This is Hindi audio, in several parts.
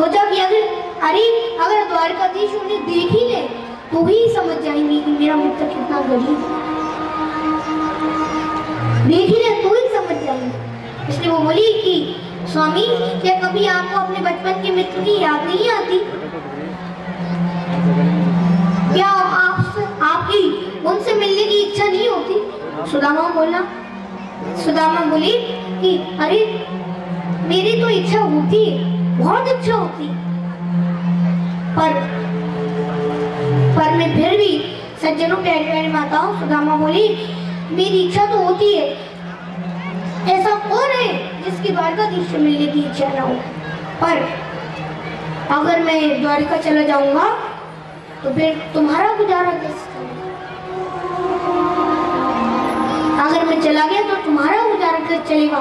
सोचा कि अगर द्वारकाधीश उन्हें देख ही ले तो ही समझ जाएंगे कि मेरा मित्र कितना गरीब है। देख ही ले तो ही समझ जाएंगे। इसलिए वो बोली कि स्वामी, क्या कभी आपको अपने बचपन के मित्र की याद नहीं आती? क्या आपकी उनसे मिलने की इच्छा नहीं होती? सुदामा बोली कि अरे मेरी तो इच्छा होती है, बहुत इच्छा होती, पर मैं फिर भी सज्जनों प्यारी माताओं, सुदामा बोली मेरी इच्छा तो होती है। ऐसा कौन है जिसकी द्वारकाधीश से मिलने की इच्छा ना हो? पर अगर मैं द्वारका चला जाऊंगा तो फिर तुम्हारा गुजारा कैसे चलेगा? अगर मैं चला गया तो तुम्हारा गुजारा कैसे चलेगा?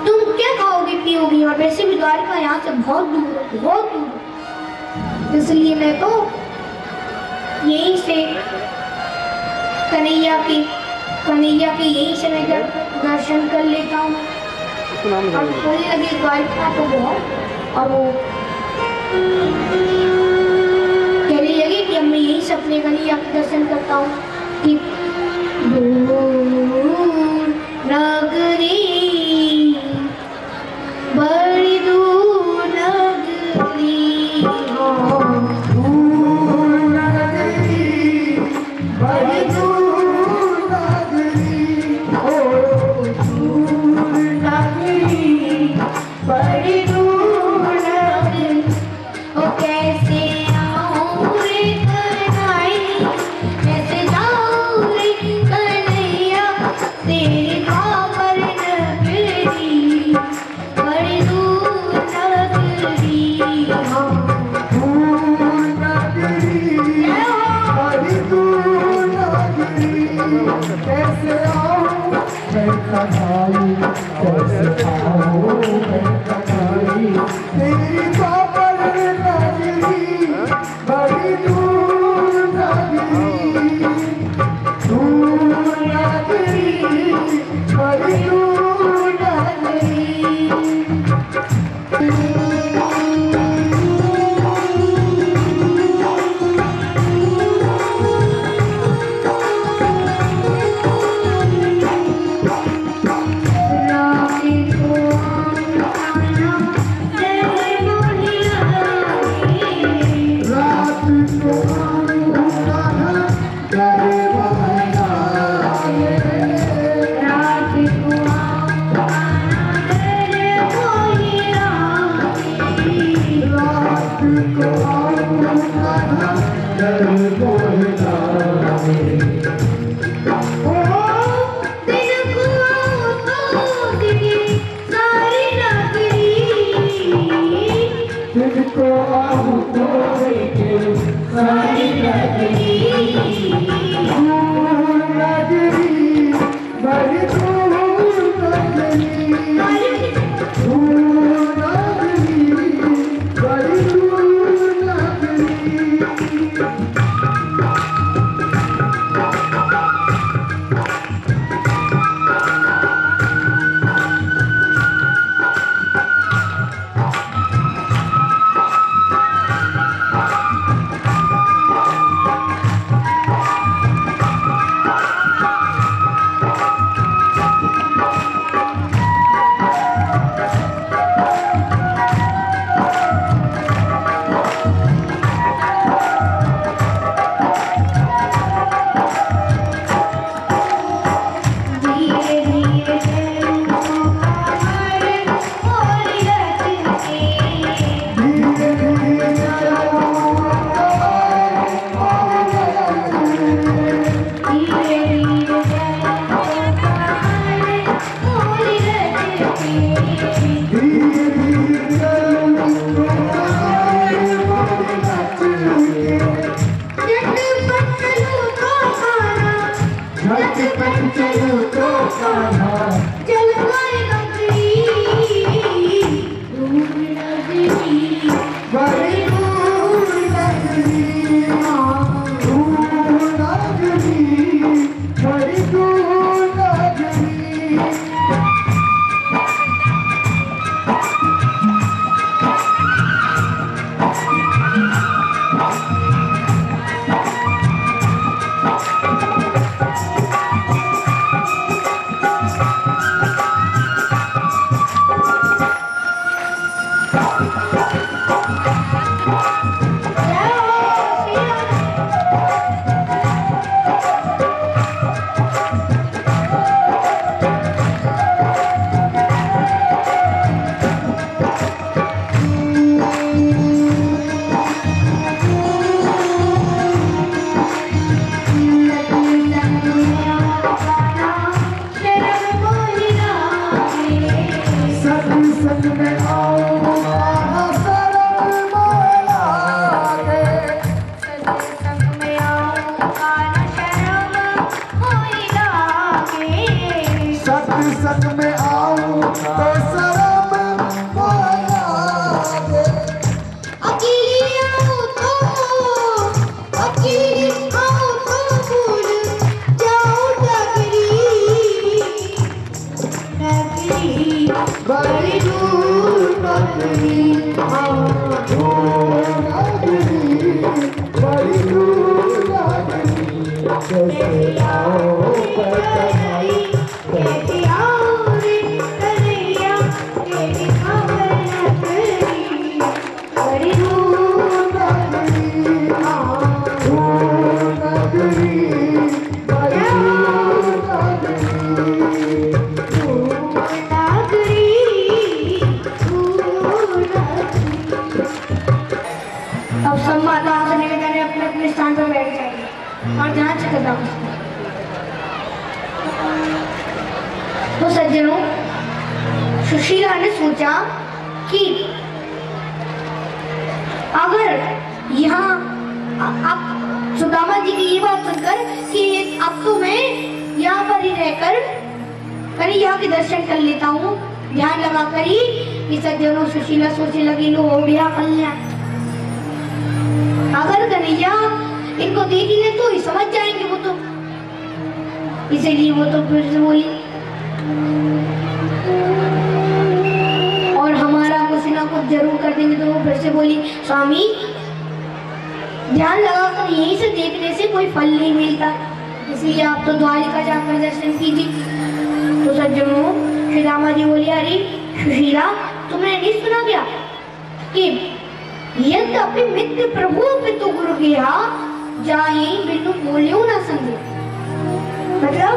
तुम क्या खाओगे पियोगी? और वैसे भी द्वारका यहाँ से बहुत दूर है, बहुत दूर। इसलिए मैं तो यहीं से कन्हैया के यहीं से मैं दर्शन कर लेता हूँ। और बोलने लगी द्वारका तो बहुत, और वो कहने लगी कि अब मैं यहीं से अपने कन्हैया के दर्शन करता हूँ कि दूर नगरी, बड़ी दूर नगरी, दूर नगरी, बड़ी दूर नगरी, ओ दूर नगरी, बड़ी दूर नगरी, ओ कैसे आऊं रे कन्हैया, कैसे जाऊं रे कन्हैया, तेरे पावन नगरी, बड़ी दूर नगरी, हाँ दूर नगरी, बड़ी दूर नगरी, कैसे आऊं मैं कन्हैया, कैसे आऊं मैं कन्हैया, तेरी पावन नगरी, बड़ी दूर नगरी, दूर नगरी, बड़ी दूर नगरी। राधे को आना, जय बोल आऊं तो शर्म माया अकेली आऊं तो भूल जाऊं नगरी बड़ी दूर नगरी बड़ी दूर कैसे आओ बताई कैसे आओ रे कन्हैया तेरी खबर न करी बड़ी दूर नगरी अब सब माता निवेदन अपने अपने स्थान पर बैठ जाएंगे और ध्यान से कदम। तो सज्जनों, सुशीला ने सोचा कि अगर यहाँ अब सुदामा जी की ये बात सुनकर कि अब तो मैं यहाँ पर ही रहकर कन्हैया के दर्शन कर लेता हूँ, ध्यान लगाकर ही, कि सज्जनों सुशीला सोचने लगी लो हो गया कल्याण। अगर कन्हैया इनको देख ले तो ही समझ जाएंगे वो तो, इसीलिए वो तो फिर से बोली और हमारा कुछ ना कुछ जरूर कर देंगे। तो वो फिर से बोली स्वामी ध्यान लगाकर यहीं से देखने से कोई फल नहीं मिलता, इसलिए आप तो द्वारिका जाकर दर्शन कीजिए। तो सज्जनों श्री रामा जी बोली अरे सुशीला तुमने नहीं सुना क्या कि यद्यपि मित्र प्रभु पितु गुरु किया जाए बिनु बोलियो ना संगे। मतलब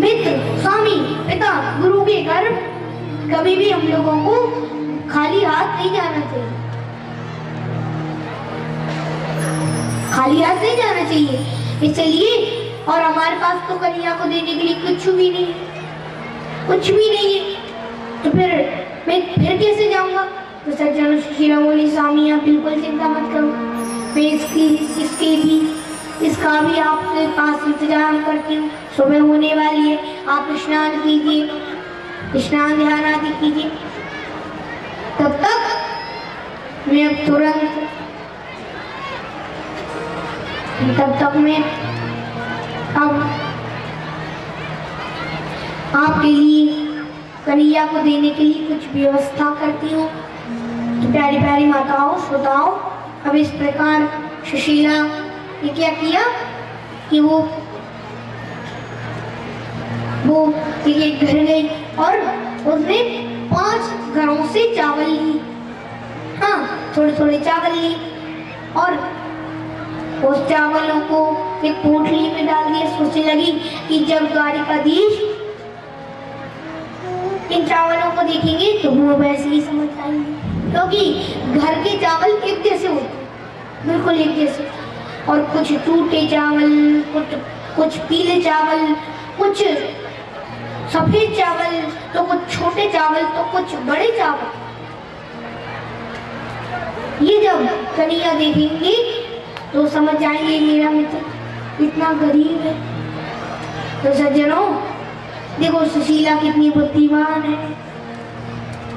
मित्र स्वामी पिता गुरु के घर कभी भी हम लोगों को खाली हाथ नहीं जाना चाहिए, खाली हाथ नहीं जाना चाहिए। इसलिए और हमारे पास तो कन्हैया को देने के लिए कुछ भी नहीं, कुछ भी नहीं है, तो फिर मैं फिर कैसे जाऊंगा। तो सज्जन सुशीला बोली स्वामी आप बिल्कुल चिंता मत करो, मैं इसका भी आपके पास इंतजाम करती हूँ। सुबह होने वाली है, आप स्नान कीजिए, स्नान ध्यान आदि कीजिए, तब तक मैं अब आपके लिए कन्हैया को देने के लिए कुछ व्यवस्था करती हूँ। तो प्यारी प्यारी माताओं श्रोताओं, अब इस प्रकार सुशीला ने क्या किया कि वो एक घर गई और उसने 5 घरों से चावल ली, हाँ थोड़े थोड़े चावल ली और उस चावलों को एक पोटली में डाल दिया। सोचने लगी कि जब द्वारिकाधीश इन चावलों को देखेंगे तो वो वैसे ही समझ आएंगे, क्योंकि घर के चावल एक जैसे होते, बिल्कुल एक जैसे, और कुछ टूटे चावल, कुछ पीले चावल, कुछ सफेद चावल, तो कुछ छोटे चावल, तो कुछ बड़े चावल। ये जब कन्हैया देखेंगे तो समझ आएंगे मेरा मित्र इतना गरीब है। तो सज्जनों देखो सुशीला कितनी बुद्धिमान है।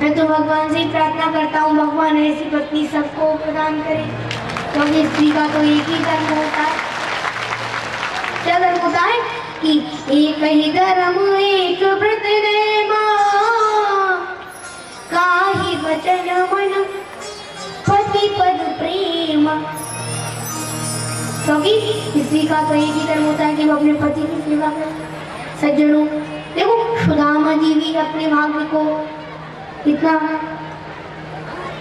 मैं तो भगवान से ही प्रार्थना करता हूँ भगवान ऐसी पत्नी सबको प्रदान करे, क्योंकि स्त्री का तो एक ही धर्म होता है। क्या धर्म होता है कि एक ही धर्म एक व्रत नेमा, काहि वचन मन पति पद प्रेम। क्योंकि स्त्री का तो एक ही धर्म होता है कि वो अपने पति की सेवा करे। सज्जनों देखो सुदामा जी भी अपने भाग्य को कितना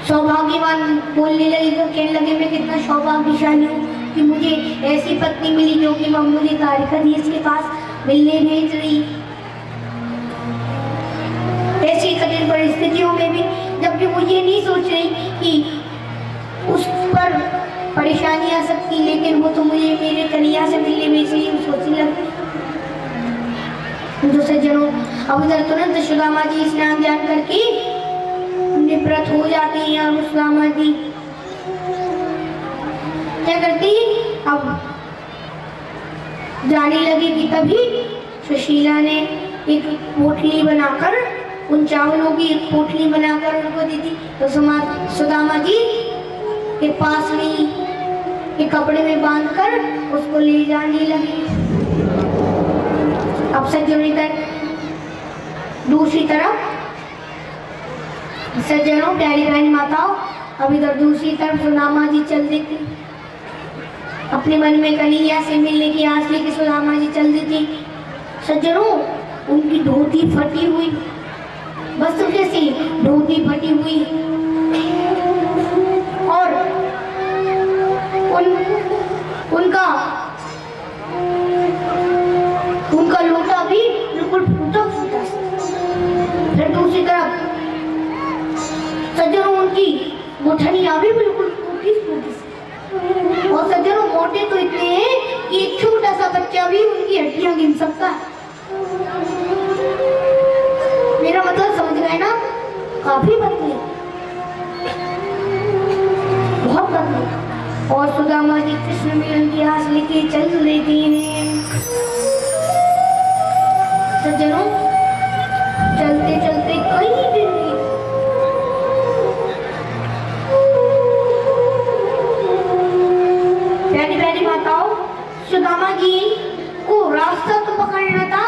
सौभाग्यवान बोलने लगे, तो कहने लगे मैं कितना सौभाग्यशाली हूँ कि मुझे ऐसी पत्नी मिली जो कि मुझे द्वारिकाधीश के पास मिलने भेज रही। ऐसी कठिन परिस्थितियों में भी जबकि वो ये नहीं सोच रही कि उस पर परेशानी आ सकती, लेकिन वो तो मुझे मेरे कन्हैया से मिलने में से सोचने लगती। तो सज्जनों अब इधर तुरंत सुदामा जी स्नान ध्यान करके निवृत्त हो जाती हैं और सुदामा जी क्या करती अब जाने लगी कि तभी सुशीला ने एक पोटली बनाकर, उन चावलों की एक पोटली बनाकर उनको दी थी। तो सुदामा जी के पास में एक कपड़े में बांधकर उसको ले जाने लगे। अब सज्जनों इधर दूसरी तरफ, सज्जनों प्यारी बहन माताओं, अब इधर दूसरी तरफ सुदामा जी चल देती, अपने मन में कन्हैया से मिलने की आस लेके सुदामा जी चल देती। सज्जनों उनकी धोती फटी हुई, बस जैसी धोती फटी हुई, और उनका लोटा भी बिल्कुल फूटा फूटा। फिर दूसरी तरफ सज्जनों उनकी मुठनियां भी बिल्कुल फूटी फूटी। और सज्जनों मोटे तो इतने हैं कि एक छोटा सा बच्चा भी उनकी हड्डियां गिन सकता है। मेरा मतलब समझ गए ना? काफी पतले, बहुत पतले। और सुदामा जी कृष्ण मिलन की आस लेके चल लेती हैं। सज्जनों चलते चलते कई दिन प्यारी प्यारी माताओं, सुदामा जी को रास्ता तो पकड़ना था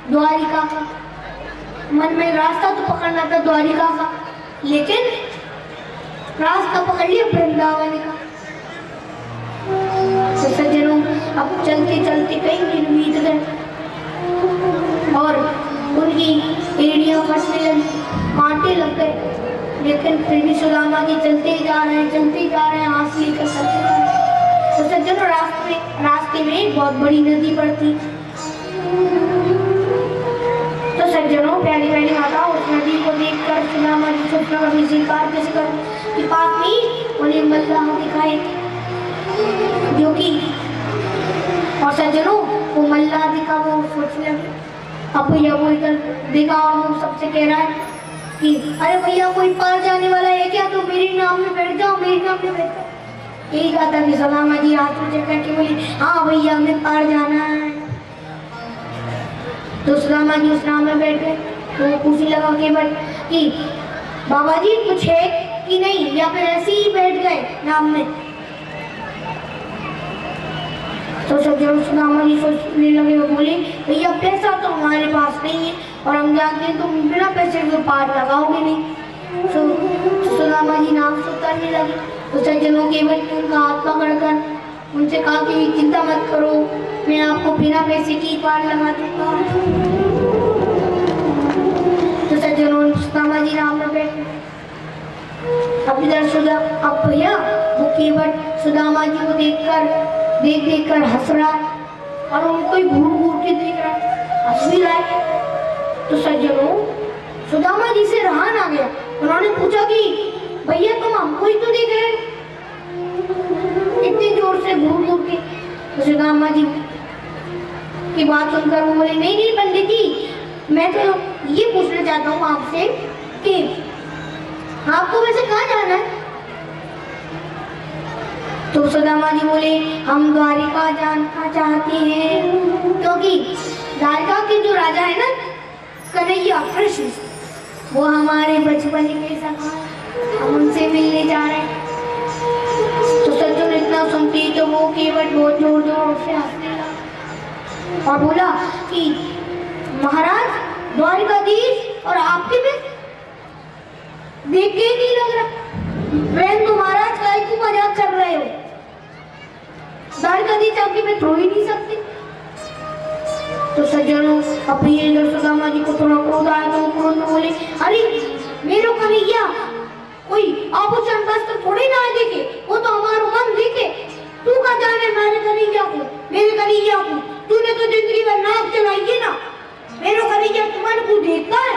द्वारिका का, मन में रास्ता तो पकड़ना था द्वारिका का, लेकिन रास्ता पकड़ लिया वृंदावन का। तो सज्जनों अब चलते चलते कई दिन बीत गए और उनकी एड़ियां फटने लगी, कांटे लग गए, लेकिन फिर भी सुदामा जी चलते जा रहे हैं, आंस लेकर चलते जा रहे हैं। तो सज्जनों रास्ते में एक बहुत बड़ी नदी पड़ती। तो सज्जनों प्यारी प्यारी माता उस नदी को देखकर सुदामा जी स्वप्न कभी स्वीकार कैसे कर कि पास में उन्हें मल्लाह दिखाए, जो कि और सज्जनों वो मल्लाह दिखा, वो सोचने लगे। अब भैया वो इधर देखा और वो सबसे कह रहा है कि अरे भैया कोई पार जाने वाला है क्या, तो मेरे नाम में बैठ जाओ, मेरे नाम में बैठ जाओ। यही कहा था कि सुदामा जी हाथ ऊंचे करके बोले हाँ भैया हमें पार जाना है। तो सुदामा जी उस नाम में बैठ गए। तो वो पूछने लगा कि बाबा जी कुछ है कि नहीं, या फिर ऐसे ही बैठ गए नाम में। तो सज्जनों सुदामा जी सोचने लगे, वो बोले भैया पैसा तो हमारे पास नहीं है और हम जानते हैं तुम बिना पैसे के पार लगाओगे नहीं। तो सुदामा जी नाम से उतरने लगे। तो सज्जनों केवल उनका हाथ पकड़कर उनसे कहा कि चिंता मत करो, मैं आपको बिना पैसे की पार लगा दूंगा। तो सज्जनों सुदामा जी नाम में बैठे। अब इधर अब भैया वो केवल सुदामा जी को देख कर हंस रहा है और उनको ही घूर घूर के देख रहा है, हंस भी रहा है। तो सज्जनों सुदामा जी से रहा ना गया, उन्होंने पूछा कि भैया तुम हमको ही तो देख रहे हो इतनी जोर से घूर घूर के। तो सुदामा जी की बात सुनकर वो बोले नहीं पंडित जी, मैं तो ये पूछना चाहता हूँ आपसे कि आपको वैसे कहाँ जाना है। तो सुदामा जी बोले हम द्वारिका जाना चाहते हैं, क्योंकि द्वारिका के जो राजा है ना कन्हैया कृष्ण, वो हमारे बचपन के सखा, हम उनसे मिलने जा रहे हैं। तो सज्जन इतना सुनती तो वो केवल बहुत जोर जोर से हंसने लगा और बोला कि महाराज द्वारिकाधीश और आपके में देख के नहीं लग रहा, बहन तो महाराज काय को मजाक कर रहे हो, द्वारिकाधीश आपके में थ्रो ही नहीं सकते। तो सज्जनों अब ये सुदामा जी को थोड़ा क्रोध आया तो क्रोध में बोले अरे मेरो कन्हैया कोई आभूषण वस्त्र थोड़ी ना देखे, वो तो हमारा मन देखे, तू का जाने मेरे कन्हैया को, तूने तो जिंदगी में नाक चलाई है ना, मेरो कन्हैया तुम्हारे को देखता है।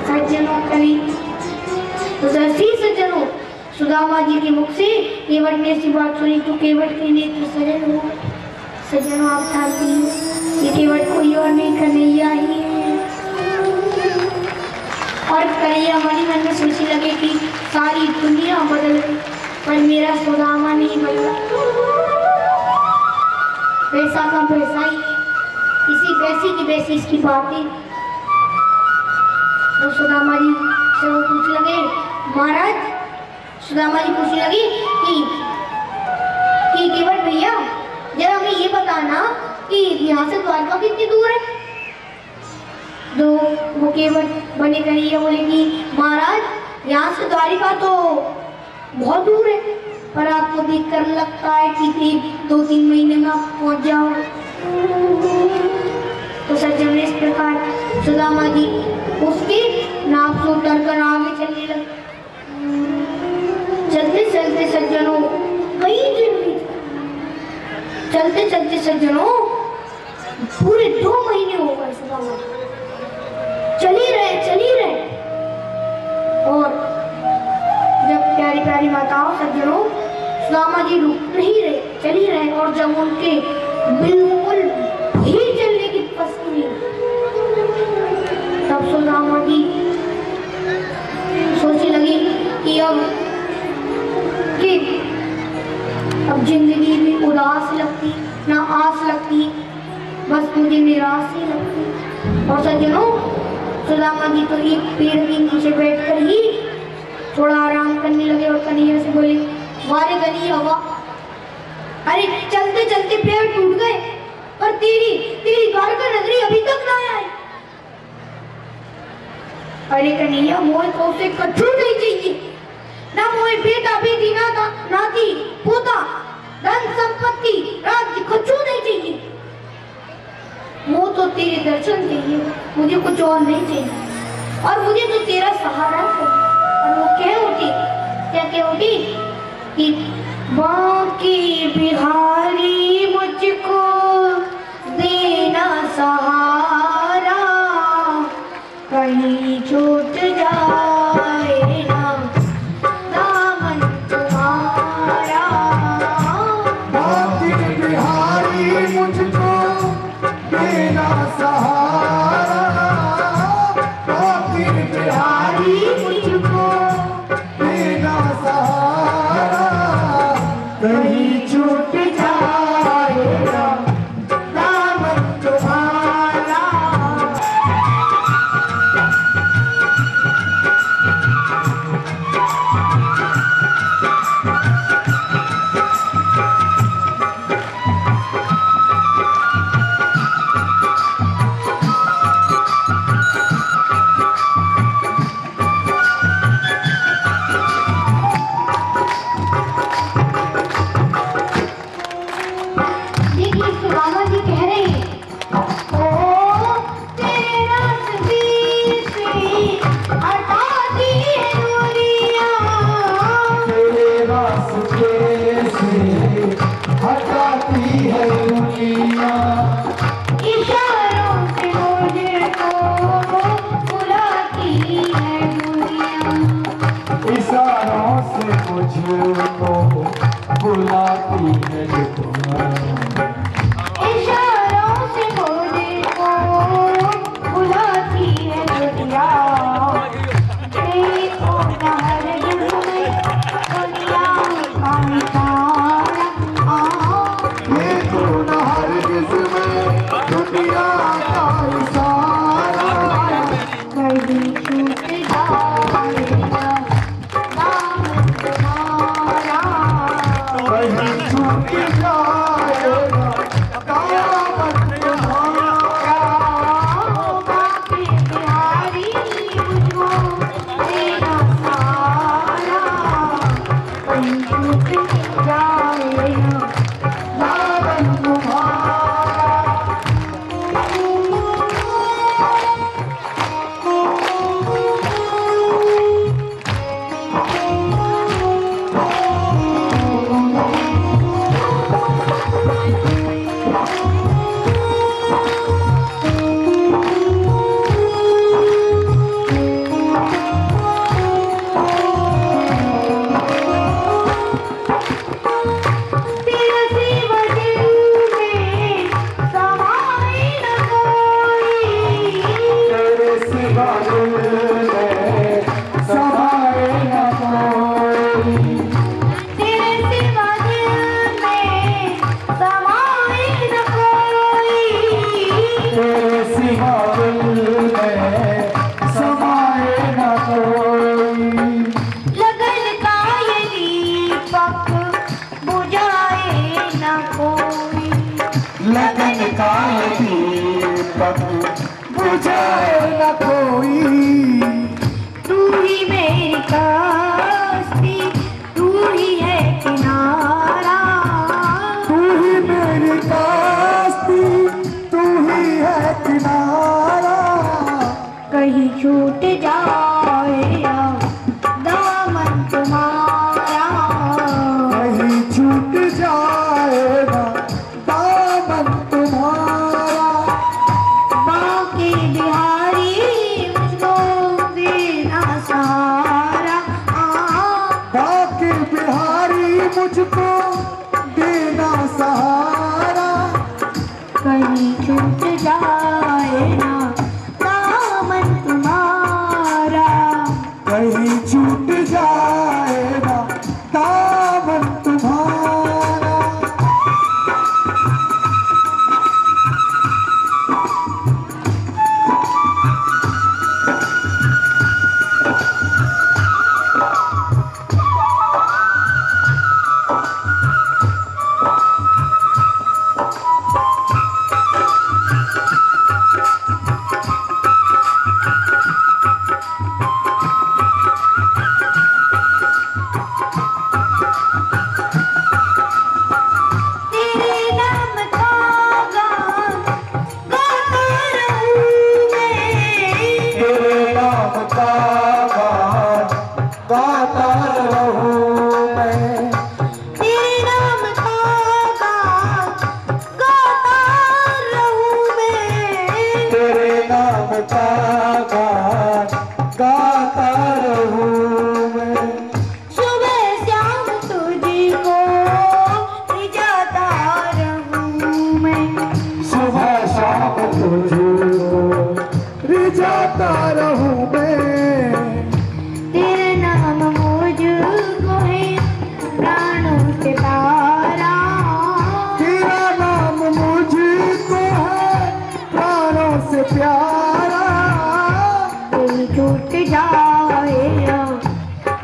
सज्जनों करी तो सज्जनों सुदामा जी के मुख से केवट ने ऐसी बात सुनी तो केवट के नेत्र सजल हो। सज्जनों आप जानती हो ये केवट कोई और नहीं कन्हैया ही है। और कन्हैया हमारी मन में सोचने लगे कि सारी दुनिया बदल गई पर मेरा सुदामा नहीं बदला, पैसा का पैसा ही है। इसी वैसी की वैसी इसकी बातें। तो सुदामा जी से वो पूछने लगे, महाराज, सुदामा जी पूछने लगी कि केवट भैया जरा हमें ये बताना कि यहाँ से द्वारका कितनी दूर है। तो वो केवट बने कन्हैया बोले कि महाराज यहाँ से द्वारिका तो बहुत दूर है, पर आपको देखकर लगता है कि 2-3 महीने में आप पहुंच जाओगे। तो सज्जन ने इस प्रकार सुदामा जी उसकी नाव से उतर कर आगे चलने लगे। चलते चलते सज्जनों कई दिन बीत, चलते चलते सज्जनों पूरे 2 महीने हो गए। सुदामा चल ही रहे और जब प्यारी प्यारी माताओं सज्जनों सुदामा जी रुक नहीं रहे, चल ही रहे, और जब उनके बिल्कुल भी चलने की पसंद नहीं, तब सुदामा जी सोचने लगी कि अब जिंदगी में उदास लगती, ना आस लगती, बस मुझे निराश ही लगती। और सज्जनों सुदामा जी तो एक पेड़ के नीचे बैठकर ही थोड़ा आराम करने लगे और कन्हैया से बोले, वारे कन्हैया वाह, अरे चलते चलते पेड़ टूट गए पर तेरी द्वारका नगरी अभी तक ना आई। अरे कन्हैया मोहे तो उसे कछु नहीं चाहिए, ना मोहे बेटा बेटी नाती पोता धन संपत्ति राज्य कुछ नहीं चाहिए, वो तो तेरे दर्शन चाहिए, मुझे कुछ और नहीं चाहिए, और मुझे तो तेरा सहारा चाहिए। और वो क्या उठी कि बाकी बिहारी मुझको देना सहारा, कहीं छूट जाए ना दामन तुम्हारा। बाकी बिहारी मुझको देना सहारा, बाकी बिहारी मुझको देना सहारा, कहीं छूट जाएगा दामन तुम्हारा। देखिए सुदामा जी कह रहे हैं, ओ तेरे रास्ते से हटा दी है दूरियां, तेरे रास्ते से हटाती है दुनिया, इशारों से मुझको बुलाती है दुनिया, इशारों से मुझको बुलाती है दुनिया, इशारों से मुझको बुलाती है दुनिया। देखो न हर दिल में दुनिया का इशारा, ये तो न हर जिसमें दुनिया का इशारा, कहीं छूट जाएगा दामन तुम्हारा। बाबुल में समाए न कोई। लगन का ये दीपक बुझाए न कोई। लगन का ये दीपक बुझाए न कोई। तू ही मेरी कश्ती, तू ही है किनारा। तू ही मेरी कश्ती, तू ही है किनारा। कहीं छूट जाए दामन तुम्हारा। कहीं छूट जाएगा दामन तुम्हारा। बाकी बिहारी मुझको देना सहारा। बाकी बिहारी मुझको देना सहारा। कहीं छूट जाए ना दामन तुम्हारा। कहीं छूट जाएगा दामन तुम्हारा। तेरे नाम का गान गाता रहूं मैं। तेरे नाम का गान गाता रहूं मैं। तेरे नाम का गान गाता रहूं मैं। तेरे नाम का गान गाता रहूं मैं। सुबह शाम तुझको रिझाता रहूं मैं। सुबह शाम तुझको रिझाता रहूं मैं। तेरा नाम मुझको है प्राणों से प्यारा। तेरा नाम मुझको है प्राणों से प्यारा। कहीं छूट जाए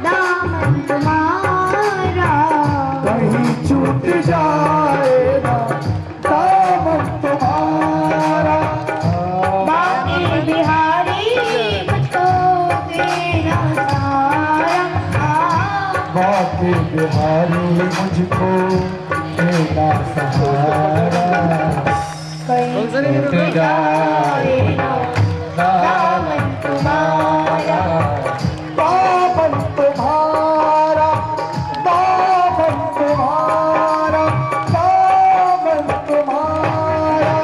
दामन तुम्हारा। कहीं छूट जाएगा दामन तुम्हारा। बाकी बिहारी मुझको देना सहारा। बाकी बिहारी मुझको देना सहारा। कहीं छूट जाए दामन तुम्हारा। दामन तुम्हारा, दामन तुम्हारा, दामन तुम्हारा।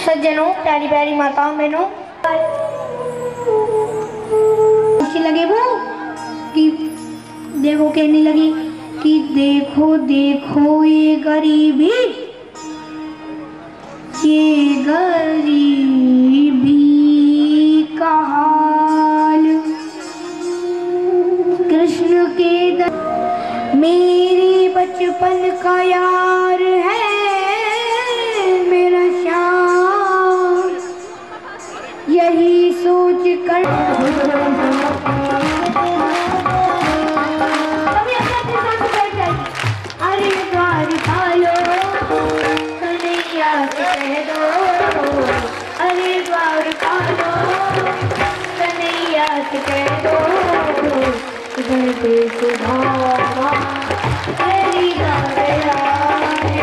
सज्जनों, प्यारी प्यारी माताओं बहनों, अच्छी लगे वो कि देखो कहने लगी कि देखो देखो ये गरीबी, ये गरीबी का हाल। कृष्ण के मेरे बचपन का यार है मेरा श्याम। यही सोच कर अरे द्वारिका लो कन्हैया से कह दो। अरे द्वारिका लो कन्हैया से कह दो। घर पे सुधामा तेरी गा गया है।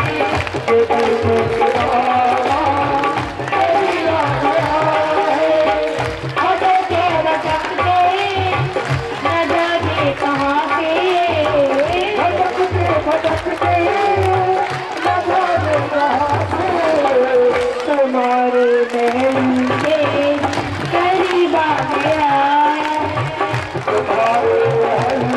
घर पे सुधामा तेरी गा गया है। आगे तेरा चकते न जाने कहाँ के। भटकते न जाने कहाँ से। तुम्हारे महल के करीब आ गया। तुम्हारे महल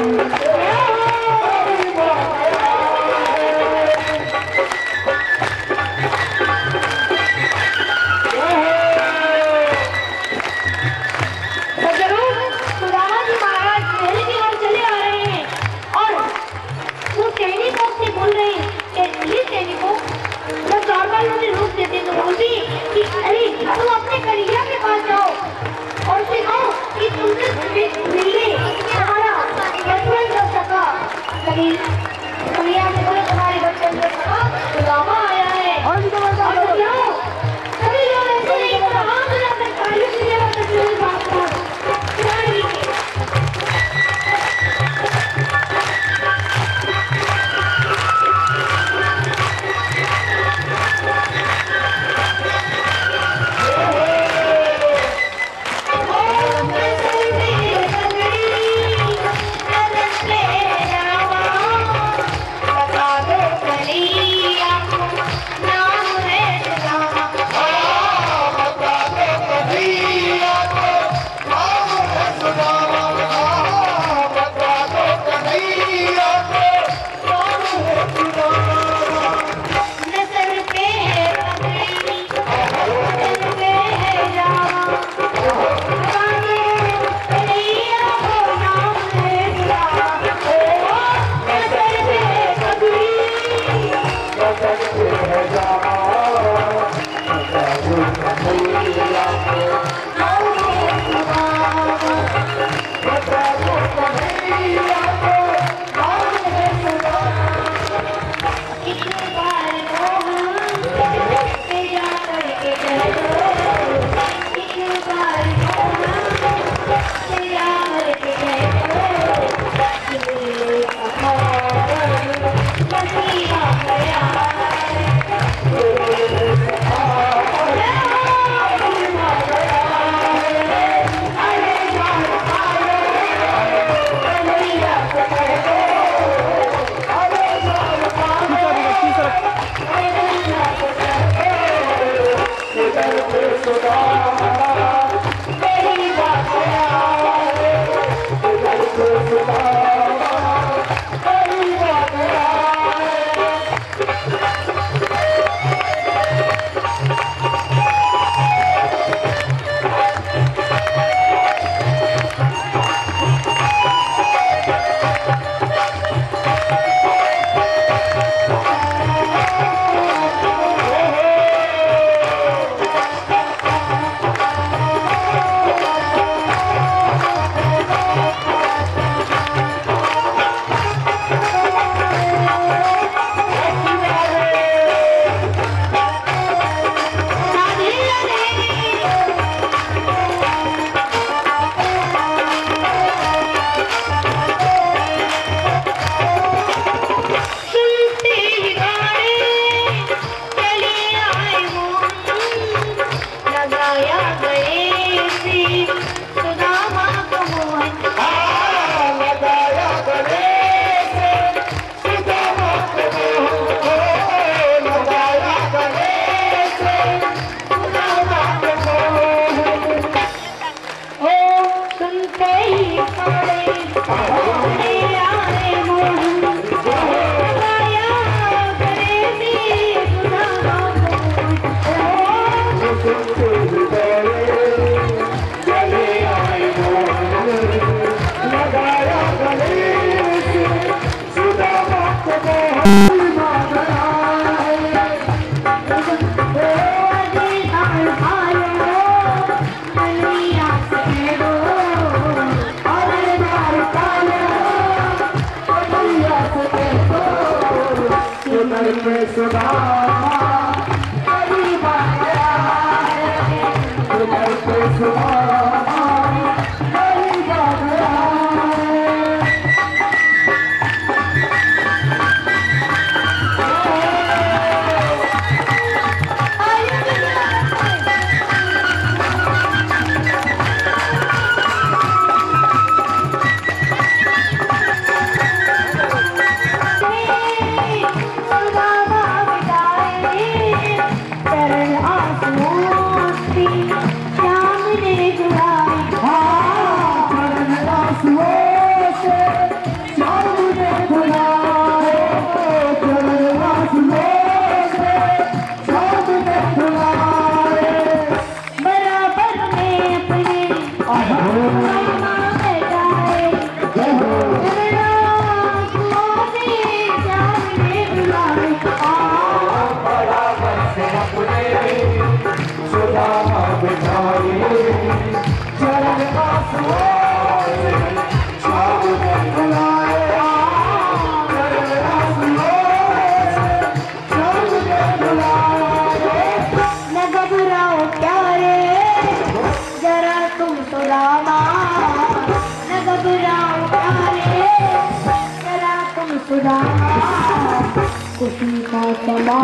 खुशी का समा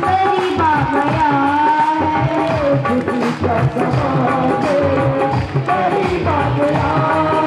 गरीब आ गया है, खुशी का समा गरीब आ गया।